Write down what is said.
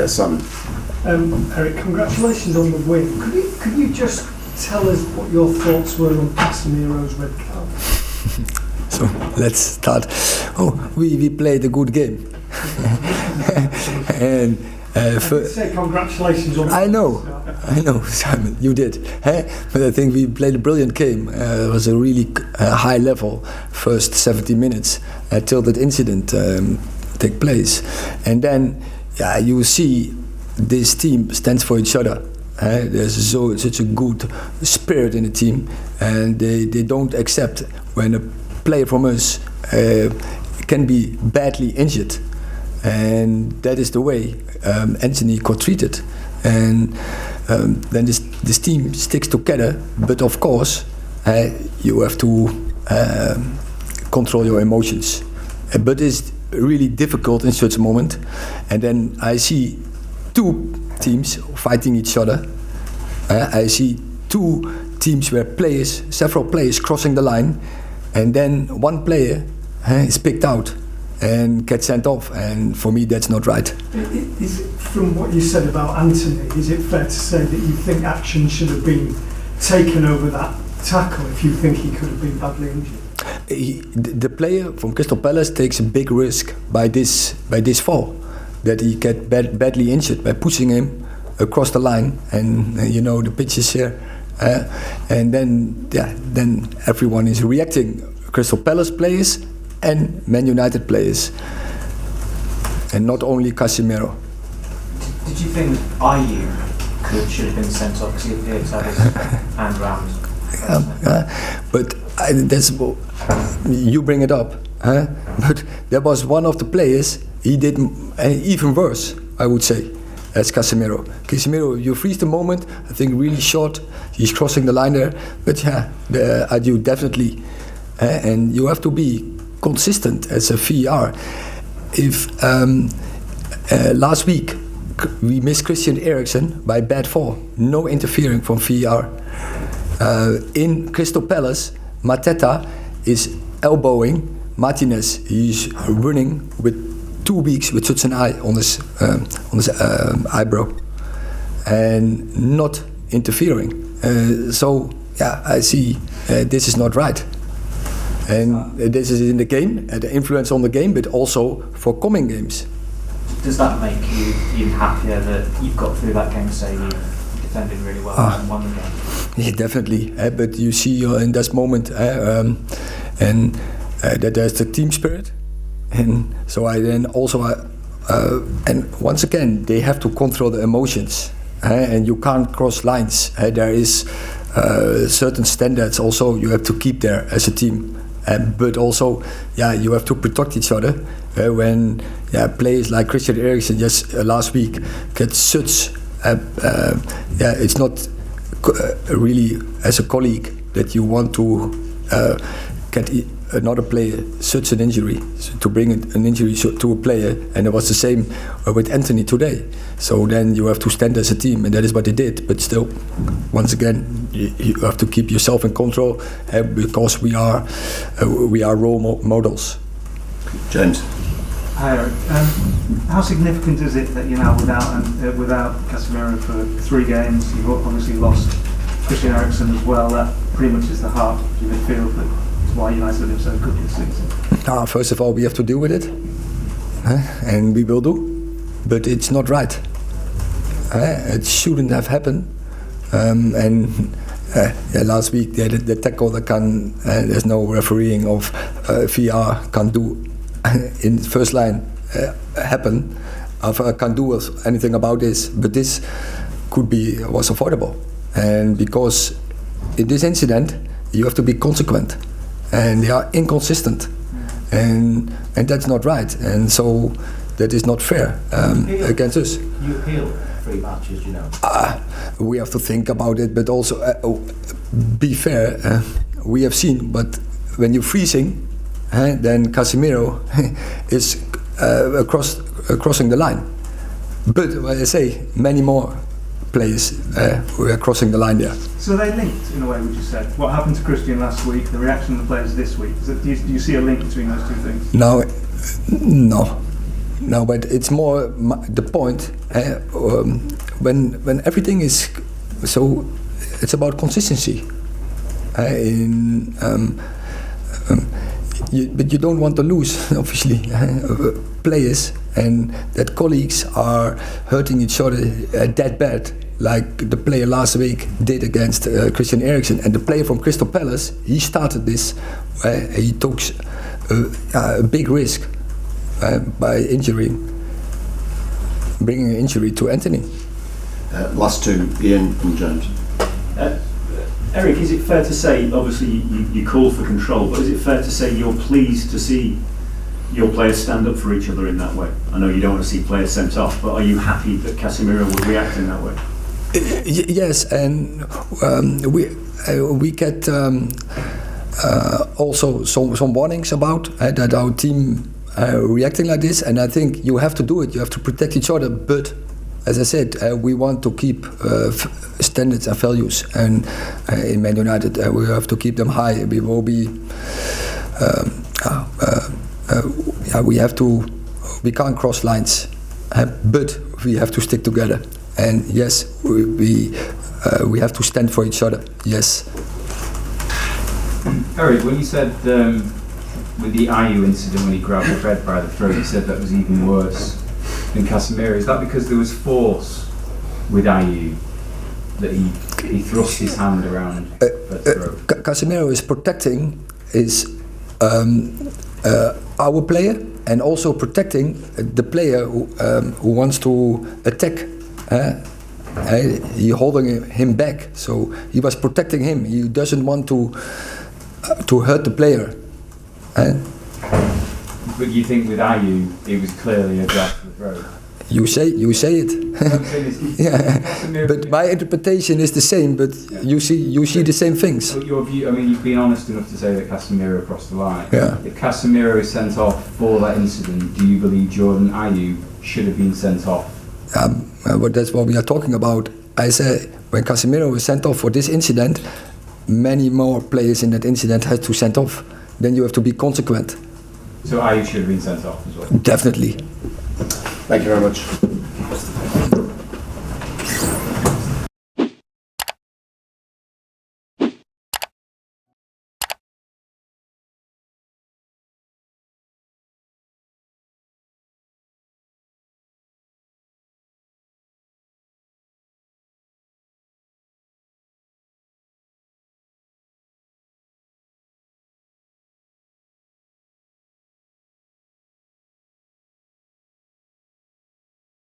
Son. Erik, congratulations on the win. Could you just tell us what your thoughts were on Casemiro's red card? So let's start. We played a good game. And say congratulations on. I know, Simon, you did. But I think we played a brilliant game. It was a really high level first 70 minutes till that incident take place, and then. Yeah, you see, this team stands for each other. There's such a good spirit in the team, and they don't accept when a player from us can be badly injured, and that is the way Anthony got treated. And then this team sticks together, but of course you have to control your emotions. But it's really difficult in such a moment, and then I see two teams fighting each other. I see two teams where several players crossing the line, and then one player is picked out and gets sent off, and for me that's not right. Is it, from what you said about Anthony, is it fair to say that you think action should have been taken over that tackle if you think he could have been badly injured? The player from Crystal Palace takes a big risk by this fall, that he get badly injured by pushing him across the line, and the pitch is here, and then everyone is reacting. Crystal Palace players and Man United players, and not only Casemiro. Did you think Ayew should have been sent off because he appeared to have his hand round? But that's you bring it up, but there was one of the players, he did even worse, I would say, as Casemiro. Casemiro, you freeze the moment, I think really short, he's crossing the line there, but I do definitely, and you have to be consistent as a VAR. If last week we missed Christian Eriksen by bad fall, no interfering from VAR. In Crystal Palace, Mateta is elbowing Martinez. He's running with 2 weeks with such an eye on his eyebrow, and not interfering. I see this is not right, and this is in the game, the influence on the game, but also for coming games. Does that make you even happier that you've got through that game, say you defended really well and won the game? Yeah, definitely. But you see in this moment, and that there's the team spirit, and so I then also, and once again, they have to control the emotions, and you can't cross lines. There is certain standards also you have to keep there as a team, but also, you have to protect each other. When players like Christian Eriksen just last week get such, it's not really as a colleague that you want to get another player such an injury, to bring an injury to a player, and it was the same with Anthony today. So then you have to stand as a team, and that is what they did. But still, once again, you have to keep yourself in control, because we are role models. James. Hi Erik. How significant is it that you're now without Casemiro for 3 games? You've obviously lost Christian Eriksen as well. That pretty much is the heart of your midfield. That's why United have been so good this season. First of all, we have to deal with it, and we will do. But it's not right. It shouldn't have happened. Last week the tackle that there's no refereeing of VR can do in the first line happen. Can't do anything about this, but this was avoidable. And because in this incident you have to be consequent, and they are inconsistent, and that's not right, and so that is not fair against us. You appeal 3 matches, you know. We have to think about it, but also be fair. We have seen, but when you're freezing, then Casemiro is crossing the line. But I say many more players were crossing the line there. So they linked in a way, would you say? What happened to Christian last week, the reaction of the players this week? Do you see a link between those two things? No, but it's more the point when everything is so. It's about consistency. But you don't want to lose, obviously, players, and that colleagues are hurting each other that bad, like the player last week did against Christian Eriksen. And the player from Crystal Palace, he started this. He took a big risk by injury, bringing an injury to Anthony. Last two, Ian and James. Erik, is it fair to say, obviously you call for control, but is it fair to say you're pleased to see your players stand up for each other in that way? I know you don't want to see players sent off, but are you happy that Casemiro will react in that way? Yes, and we get also some warnings about that our team reacting like this, and I think you have to do it. You have to protect each other, but as I said, we want to keep standards and values, and in Man United we have to keep them high. We will be. We can't cross lines, but we have to stick together. And yes, we have to stand for each other. Yes. Erik, when you said with the Ayew incident when he grabbed Fred by the throat, you said that was even worse than Casemiro. Is that because there was force with Ayew that he thrust his hand around Fred's throat? Casemiro is protecting our player and also protecting the player who wants to attack. He holding him back, so he was protecting him. He doesn't want to hurt the player. But you think with Ayew, it was clearly a grab to the throat? You say it. Yeah. But my interpretation is the same. But you see the same things. But your view, I mean, you've been honest enough to say that Casemiro crossed the line. Yeah. If Casemiro is sent off for that incident, do you believe Jordan Ayew should have been sent off? But that's what we are talking about. I say when Casemiro was sent off for this incident, many more players in that incident had to send off. Then you have to be consequent. So Ayew should have been sent off as well? Definitely. Thank you very much.